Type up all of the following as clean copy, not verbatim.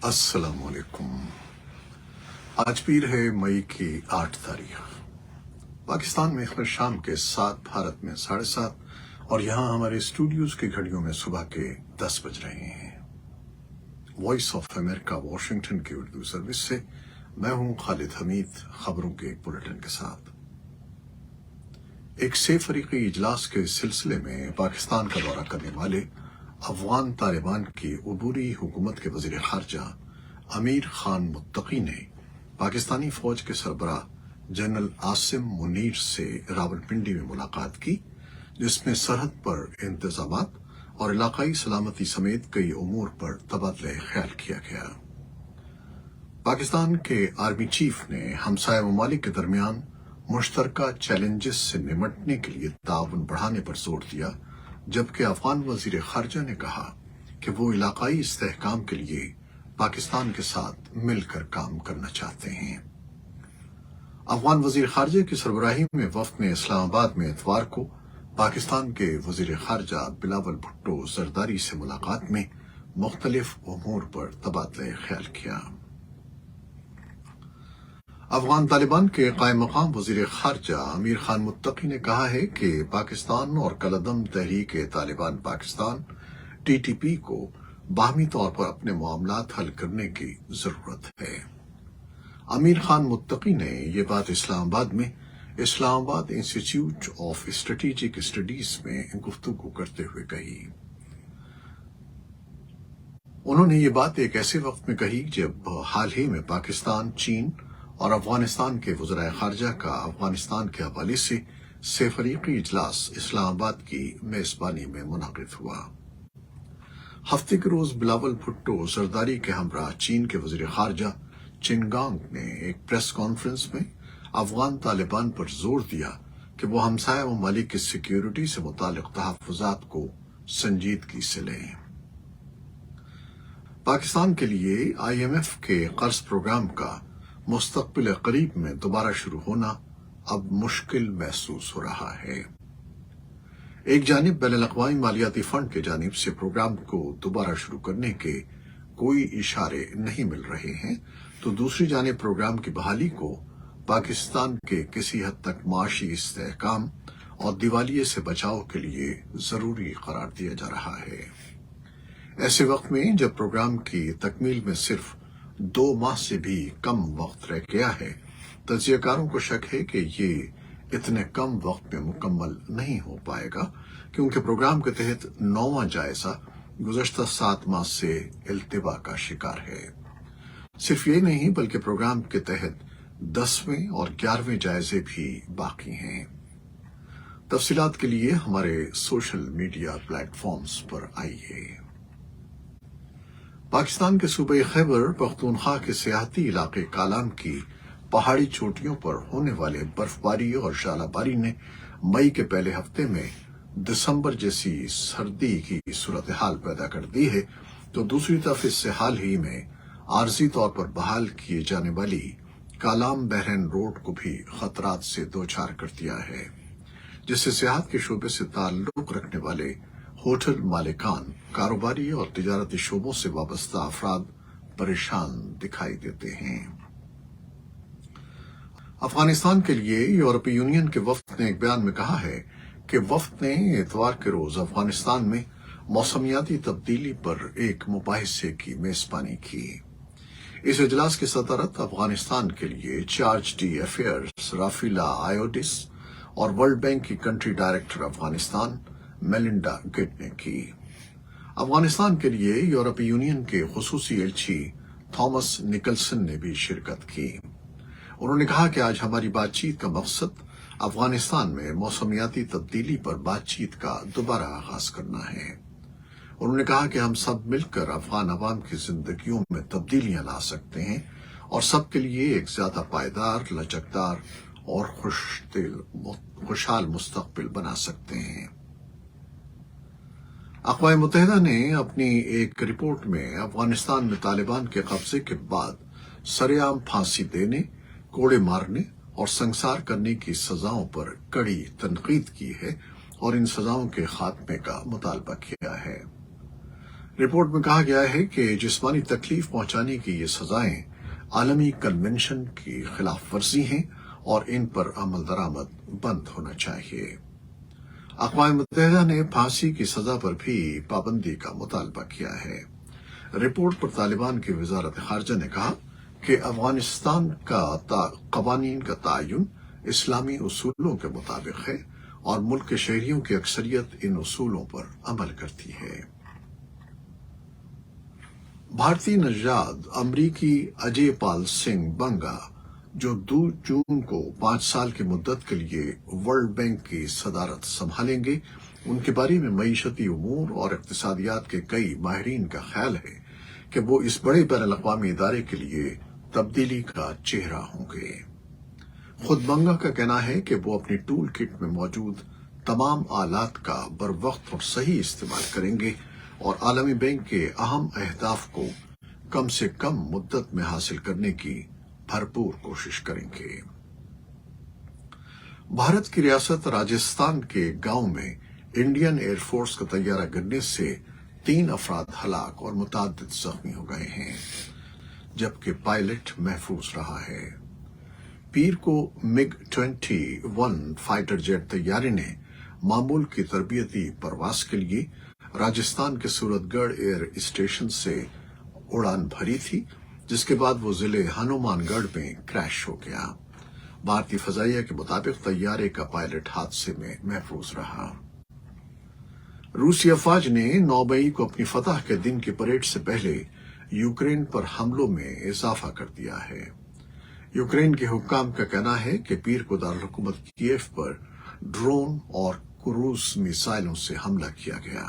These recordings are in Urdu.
السلام علیکم۔ آج پیر ہے مئی کی 8 تاریخ۔ پاکستان میں اخر شام کے 7، بھارت میں 7:30 اور یہاں ہمارے اسٹوڈیوز کی گھڑیوں میں صبح کے 10 بج رہے ہیں۔ وائس آف امریکہ واشنگٹن کی اردو سروس سے میں ہوں خالد حمید، خبروں کے ایک بلیٹن کے ساتھ۔ ایک 6 فریقی اجلاس کے سلسلے میں پاکستان کا دورہ کرنے والے افغان طالبان کی عبوری حکومت کے وزیر خارجہ امیر خان متقی نے پاکستانی فوج کے سربراہ جنرل عاصم منیر سے راولپنڈی میں ملاقات کی، جس میں سرحد پر انتظامات اور علاقائی سلامتی سمیت کئی امور پر تبادلہ خیال کیا گیا۔ پاکستان کے آرمی چیف نے ہمسایہ ممالک کے درمیان مشترکہ چیلنجز سے نمٹنے کے لیے تعاون بڑھانے پر زور دیا، جبکہ افغان وزیر خارجہ نے کہا کہ وہ علاقائی استحکام کے لیے پاکستان کے ساتھ مل کر کام کرنا چاہتے ہیں۔ افغان وزیر خارجہ کی سربراہی میں وفد نے اسلام آباد میں اتوار کو پاکستان کے وزیر خارجہ بلاول بھٹو زرداری سے ملاقات میں مختلف امور پر تبادلہ خیال کیا۔ افغان طالبان کے قائم مقام وزیر خارجہ امیر خان متقی نے کہا ہے کہ پاکستان اور کالعدم تحریک طالبان پاکستان TTP کو باہمی طور پر اپنے معاملات حل کرنے کی ضرورت ہے۔ امیر خان متقی نے یہ بات اسلام آباد میں اسلام آباد انسٹیٹیوٹ آف اسٹریٹجک اسٹڈیز میں گفتگو کرتے ہوئے کہی۔ انہوں نے یہ بات ایک ایسے وقت میں کہی جب حال ہی میں پاکستان، چین اور افغانستان کے وزرائے خارجہ کا افغانستان کے حوالے سے 6 فریقی اجلاس اسلام آباد کی میزبانی میں منعقد ہوا۔ ہفتے کے روز بلاول بھٹو زرداری کے ہمراہ چین کے وزیر خارجہ چنگانگ نے ایک پریس کانفرنس میں افغان طالبان پر زور دیا کہ وہ ہمسایہ ممالک کی سیکیورٹی سے متعلق تحفظات کو سنجیدگی سے لیں۔ پاکستان کے لیے IMF کے قرض پروگرام کا مستقبل قریب میں دوبارہ شروع ہونا اب مشکل محسوس ہو رہا ہے۔ ایک جانب بین الاقوامی مالیاتی فنڈ کی جانب سے پروگرام کو دوبارہ شروع کرنے کے کوئی اشارے نہیں مل رہے ہیں، تو دوسری جانب پروگرام کی بحالی کو پاکستان کے کسی حد تک معاشی استحکام اور دیوالیے سے بچاؤ کے لیے ضروری قرار دیا جا رہا ہے۔ ایسے وقت میں جب پروگرام کی تکمیل میں صرف 2 ماہ سے بھی کم وقت رہ گیا ہے، تجزیہ کاروں کو شک ہے کہ یہ اتنے کم وقت میں مکمل نہیں ہو پائے گا، کیونکہ پروگرام کے تحت 9واں جائزہ گزشتہ 7 ماہ سے التوا کا شکار ہے۔ صرف یہ نہیں بلکہ پروگرام کے تحت 10ویں اور 11ویں جائزے بھی باقی ہیں۔ تفصیلات کے لیے ہمارے سوشل میڈیا پلیٹ فارمز پر آئیے۔ پاکستان کے صوبہ خیبر پختونخوا کے سیاحتی علاقے کالام کی پہاڑی چوٹیوں پر ہونے والے برف باری اور ژالہ باری نے مئی کے پہلے ہفتے میں دسمبر جیسی سردی کی صورتحال پیدا کر دی ہے، تو دوسری طرف اس سے حال ہی میں عارضی طور پر بحال کیے جانے والی کالام بحرین روڈ کو بھی خطرات سے دوچار کر دیا ہے، جس سے سیاحت کے شعبے سے تعلق رکھنے والے ہوٹل مالکان، کاروباری اور تجارتی شعبوں سے وابستہ افراد پریشان دکھائی دیتے ہیں۔ افغانستان کے لیے یورپی یونین کے وفد نے ایک بیان میں کہا ہے کہ وفد نے اتوار کے روز افغانستان میں موسمیاتی تبدیلی پر ایک مباحثے کی میزبانی کی۔ اس اجلاس کی صدارت افغانستان کے لیے chargé d'affaires Raffaella Iodice اور ورلڈ بینک کی country director Afghanistan Melinda Good نے کی۔ افغانستان کے لیے یورپی یونین کے خصوصی ایلچی تھامس نکلسن نے بھی شرکت کی۔ انہوں نے کہا کہ آج ہماری بات چیت کا مقصد افغانستان میں موسمیاتی تبدیلی پر بات چیت کا دوبارہ آغاز کرنا ہے۔ انہوں نے کہا کہ ہم سب مل کر افغان عوام کی زندگیوں میں تبدیلیاں لا سکتے ہیں اور سب کے لیے ایک زیادہ پائیدار، لچکدار اور خوشحال مستقبل بنا سکتے ہیں۔ اقوام متحدہ نے اپنی ایک رپورٹ میں افغانستان میں طالبان کے قبضے کے بعد سرعام پھانسی دینے، کوڑے مارنے اور سنگسار کرنے کی سزاؤں پر کڑی تنقید کی ہے اور ان سزاؤں کے خاتمے کا مطالبہ کیا ہے۔ رپورٹ میں کہا گیا ہے کہ جسمانی تکلیف پہنچانے کی یہ سزائیں عالمی کنونشن کی خلاف ورزی ہیں اور ان پر عمل درآمد بند ہونا چاہیے۔ اقوام متحدہ نے پھانسی کی سزا پر بھی پابندی کا مطالبہ کیا ہے۔ رپورٹ پر طالبان کی وزارت خارجہ نے کہا کہ افغانستان کا قوانین کا تعین اسلامی اصولوں کے مطابق ہے اور ملک کے شہریوں کی اکثریت ان اصولوں پر عمل کرتی ہے۔ بھارتی نژاد امریکی اجے پال سنگھ بنگا جو 2 جون کو 5 سال کی مدت کے لیے ورلڈ بینک کی صدارت سنبھالیں گے، ان کے بارے میں معیشتی امور اور اقتصادیات کے کئی ماہرین کا خیال ہے کہ وہ اس بڑے بین الاقوامی ادارے کے لیے تبدیلی کا چہرہ ہوں گے۔ خود بنگا کا کہنا ہے کہ وہ اپنی ٹول کٹ میں موجود تمام آلات کا بروقت اور صحیح استعمال کریں گے اور عالمی بینک کے اہم اہداف کو کم سے کم مدت میں حاصل کرنے کی بھرپور کوشش کریں گے۔ بھارت کی ریاست راجستھان کے گاؤں میں انڈین ایئر فورس کا طیارہ گرنے سے 3 افراد ہلاک اور متعدد زخمی ہو گئے ہیں، جبکہ پائلٹ محفوظ رہا ہے۔ پیر کو MiG 21 فائٹر جیٹ طیارے نے معمول کی تربیتی پرواز کے لیے راجستھان کے سورت گڑھ ایئر اسٹیشن سے اڑان بھری تھی، جس کے بعد وہ ضلع ہنومان گڑھ میں کریش ہو گیا۔ بھارتی فضائیہ کے مطابق طیارے کا پائلٹ حادثے میں محفوظ رہا۔ روسی افواج نے 9 مئی کو اپنی فتح کے دن کی پریڈ سے پہلے یوکرین پر حملوں میں اضافہ کر دیا ہے۔ یوکرین کے حکام کا کہنا ہے کہ پیر کو دارالحکومت کیف پر ڈرون اور کروز میزائلوں سے حملہ کیا گیا۔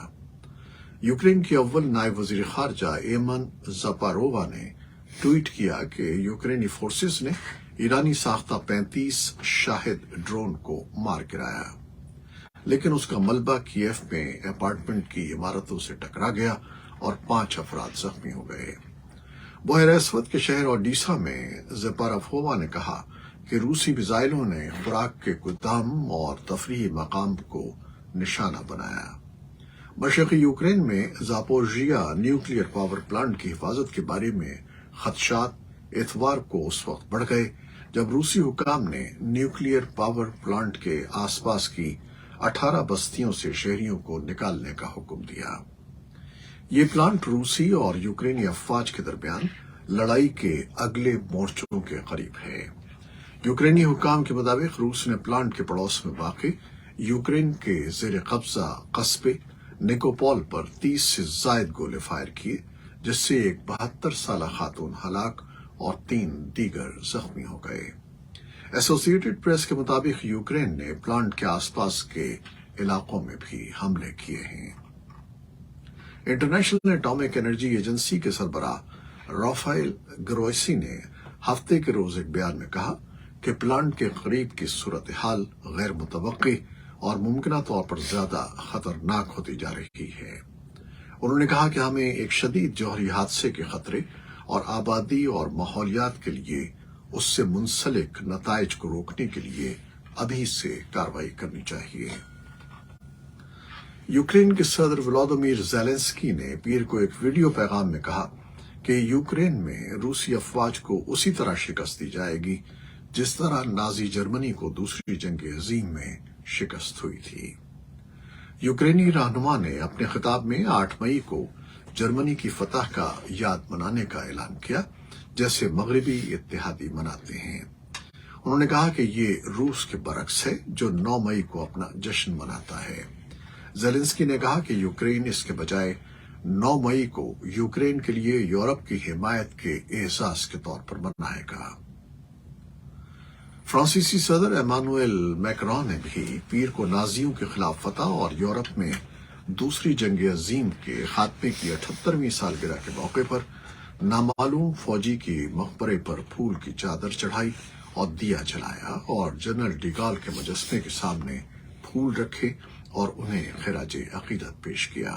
یوکرین کی اول نائب وزیر خارجہ ایمن زپارووا نے ٹویٹ کیا کہ یوکرینی فورسز نے ایرانی ساختہ 35 شاہد ڈرون کو مار گرایا، لیکن اس کا ملبہ کیف میں اپارٹمنٹ کی عمارتوں سے ٹکرا گیا اور 5 افراد زخمی ہو گئے۔ بحیرہ اسود کے شہر اوڈیسا میں زپارووا نے کہا کہ روسی میزائلوں نے خوراک کے گودام اور تفریحی مقام کو نشانہ بنایا۔ مشرقی یوکرین میں زاپورژیا نیوکلیئر پاور پلانٹ کی حفاظت کے بارے میں خدشات اتوار کو اس وقت بڑھ گئے جب روسی حکام نے نیوکلیئر پاور پلانٹ کے آس پاس کی 18 بستیوں سے شہریوں کو نکالنے کا حکم دیا۔ یہ پلانٹ روسی اور یوکرینی افواج کے درمیان لڑائی کے اگلے مورچوں کے قریب ہے۔ یوکرینی حکام کے مطابق روس نے پلانٹ کے پڑوس میں واقع یوکرین کے زیر قبضہ قصبے نکوپول پر 30 سے زائد گولے فائر کیے، جس سے ایک 72 سالہ خاتون ہلاک اور 3 دیگر زخمی ہو گئے۔ ایسوسی ایٹڈ پریس کے مطابق یوکرین نے پلانٹ کے آس پاس کے علاقوں میں بھی حملے کیے ہیں۔ انٹرنیشنل ایٹامک انرجی ایجنسی کے سربراہ رافائل گروسی نے ہفتے کے روز ایک بیان میں کہا کہ پلانٹ کے قریب کی صورتحال غیر متوقع اور ممکنہ طور پر زیادہ خطرناک ہوتی جا رہی ہے۔ انہوں نے کہا کہ ہمیں ایک شدید جوہری حادثے کے خطرے اور آبادی اور ماحولیات کے لیے اس سے منسلک نتائج کو روکنے کے لیے ابھی سے کارروائی کرنی چاہیے۔ یوکرین کے صدر ولادیمیر زیلنسکی نے پیر کو ایک ویڈیو پیغام میں کہا کہ یوکرین میں روسی افواج کو اسی طرح شکست دی جائے گی جس طرح نازی جرمنی کو دوسری جنگ عظیم میں شکست ہوئی تھی۔ یوکرینی رہنما نے اپنے خطاب میں 8 مئی کو جرمنی کی فتح کا یاد منانے کا اعلان کیا، جیسے مغربی اتحادی مناتے ہیں۔ انہوں نے کہا کہ یہ روس کے برعکس ہے جو 9 مئی کو اپنا جشن مناتا ہے۔ زیلنسکی نے کہا کہ یوکرین اس کے بجائے 9 مئی کو یوکرین کے لیے یورپ کی حمایت کے احساس کے طور پر منائے گا۔ فرانسیسی صدر ایمانوئل میکرون نے بھی پیر کو نازیوں کے خلاف فتح اور یورپ میں دوسری جنگ عظیم کے خاتمے کی 78ویں سالگرہ کے موقع پر نامعلوم فوجی کی مقبرے پر پھول کی چادر چڑھائی اور دیا جلایا اور جنرل ڈی گال کے مجسمے کے سامنے پھول رکھے اور انہیں خراج عقیدت پیش کیا۔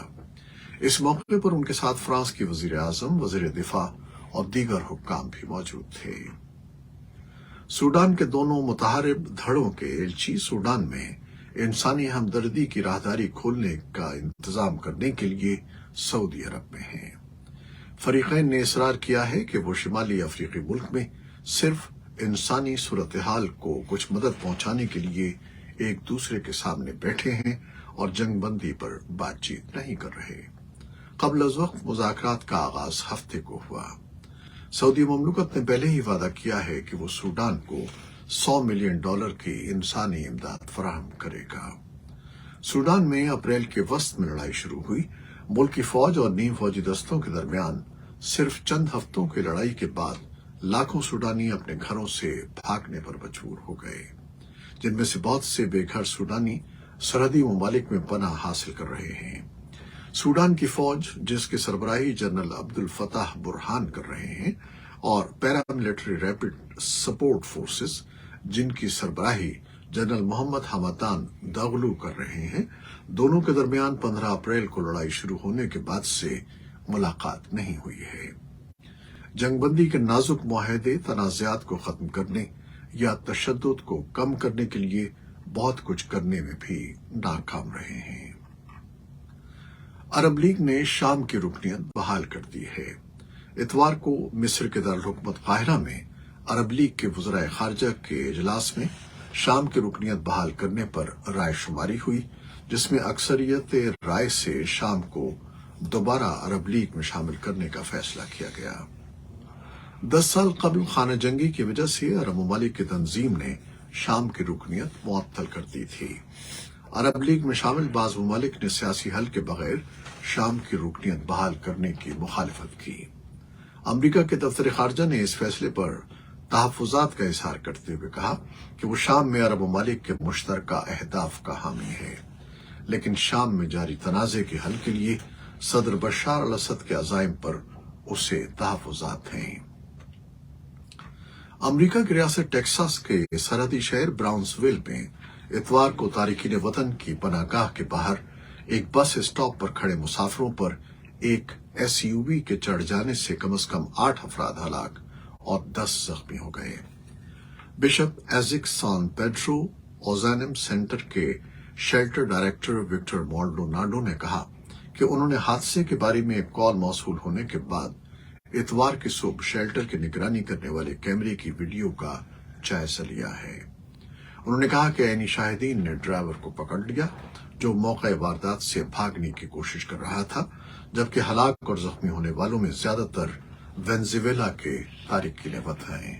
اس موقع پر ان کے ساتھ فرانس کی وزیر اعظم، وزیر دفاع اور دیگر حکام بھی موجود تھے۔ سوڈان کے دونوں متحارب دھڑوں کے ایلچی سوڈان میں انسانی ہمدردی کی راہداری کھولنے کا انتظام کرنے کے لیے سعودی عرب میں ہیں۔ فریقین نے اصرار کیا ہے کہ وہ شمالی افریقی ملک میں صرف انسانی صورتحال کو کچھ مدد پہنچانے کے لیے ایک دوسرے کے سامنے بیٹھے ہیں اور جنگ بندی پر بات چیت نہیں کر رہے۔ قبل از وقت مذاکرات کا آغاز ہفتے کو ہوا۔ سعودی مملکت نے پہلے ہی وعدہ کیا ہے کہ وہ سوڈان کو $100 ملین کی انسانی امداد فراہم کرے گا۔ سوڈان میں اپریل کے وسط میں لڑائی شروع ہوئی۔ ملک کی فوج اور نیم فوجی دستوں کے درمیان صرف چند ہفتوں کی لڑائی کے بعد لاکھوں سوڈانی اپنے گھروں سے بھاگنے پر مجبور ہو گئے، جن میں سے بہت سے بے گھر سوڈانی سرحدی ممالک میں پناہ حاصل کر رہے ہیں۔ سوڈان کی فوج، جس کی سربراہی جنرل عبد الفتاح برہان کر رہے ہیں، اور پیراملٹری ریپڈ سپورٹ فورسز، جن کی سربراہی جنرل محمد حمدان داغلو کر رہے ہیں، دونوں کے درمیان 15 اپریل کو لڑائی شروع ہونے کے بعد سے ملاقات نہیں ہوئی ہے۔ جنگ بندی کے نازک معاہدے تنازعات کو ختم کرنے یا تشدد کو کم کرنے کے لیے بہت کچھ کرنے میں بھی ناکام رہے ہیں۔ عرب لیگ نے شام کی رکنیت بحال کر دی ہے۔ اتوار کو مصر کے دارالحکومت قاہرہ میں عرب لیگ کے وزرائے خارجہ کے اجلاس میں شام کی رکنیت بحال کرنے پر رائے شماری ہوئی، جس میں اکثریت رائے سے شام کو دوبارہ عرب لیگ میں شامل کرنے کا فیصلہ کیا گیا۔ 10 سال قبل خانہ جنگی کی وجہ سے عرب ممالک کی تنظیم نے شام کی رکنیت معطل کر دی تھی۔ عرب لیگ میں شامل بعض ممالک نے سیاسی حل کے بغیر شام کی رکنیت بحال کرنے کی مخالفت کی۔ امریکہ کے دفتر خارجہ نے اس فیصلے پر تحفظات کا اظہار کرتے ہوئے کہا کہ وہ شام میں عرب ممالک کے مشترکہ اہداف کا حامی ہے، لیکن شام میں جاری تنازع کے حل کے لیے صدر بشار الاسد کے عزائم پر اسے تحفظات ہیں۔ امریکہ کی ریاست ٹیکساس کے سرحدی شہر براؤنسویل میں اتوار کو تارکین وطن کی پناہ گاہ کے باہر ایک بس اسٹاپ پر کھڑے مسافروں پر ایک SUV کے چڑھ جانے سے کم از کم 8 افراد ہلاک اور 10 زخمی ہو گئے۔ بشپ ایزک سان پیڈرو اوزانم سینٹر کے شیلٹر ڈائریکٹر وکٹر مالڈوناڈو نے کہا کہ انہوں نے حادثے کے بارے میں ایک کال موصول ہونے کے بعد اتوار کی صبح شیلٹر کی نگرانی کرنے والے کیمرے کی ویڈیو کا جائزہ لیا ہے۔ انہوں نے کہا کہ عینی شاہدین نے ڈرائیور کو پکڑ لیا، جو موقع واردات سے بھاگنے کی کوشش کر رہا تھا، جبکہ ہلاک اور زخمی ہونے والوں میں زیادہ تر وینزویلا کے تارکین وطن ہیں۔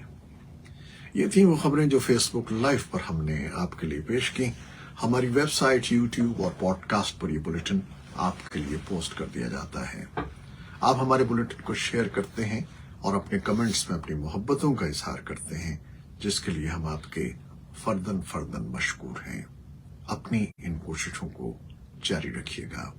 یہ تھیں وہ خبریں جو فیس بک لائیو پر ہم نے آپ کے لیے پیش کی۔ ہماری ویب سائٹ، یوٹیوب اور پوڈ کاسٹ پر یہ بلیٹن آپ کے لیے پوسٹ کر دیا جاتا ہے۔ آپ ہمارے بلیٹن کو شیئر کرتے ہیں اور اپنے کمنٹس میں اپنی محبتوں کا اظہار کرتے ہیں، جس کے لیے ہم آپ کے فرداً مشکور ہیں۔ اپنی ان کوششوں کو جاری رکھیے گا۔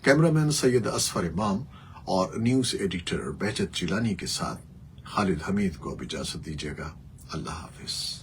کیمرامین سید اصفر امام اور نیوز ایڈیٹر بہجت جیلانی کے ساتھ خالد حمید کو اب اجازت دیجیے گا۔ اللہ حافظ۔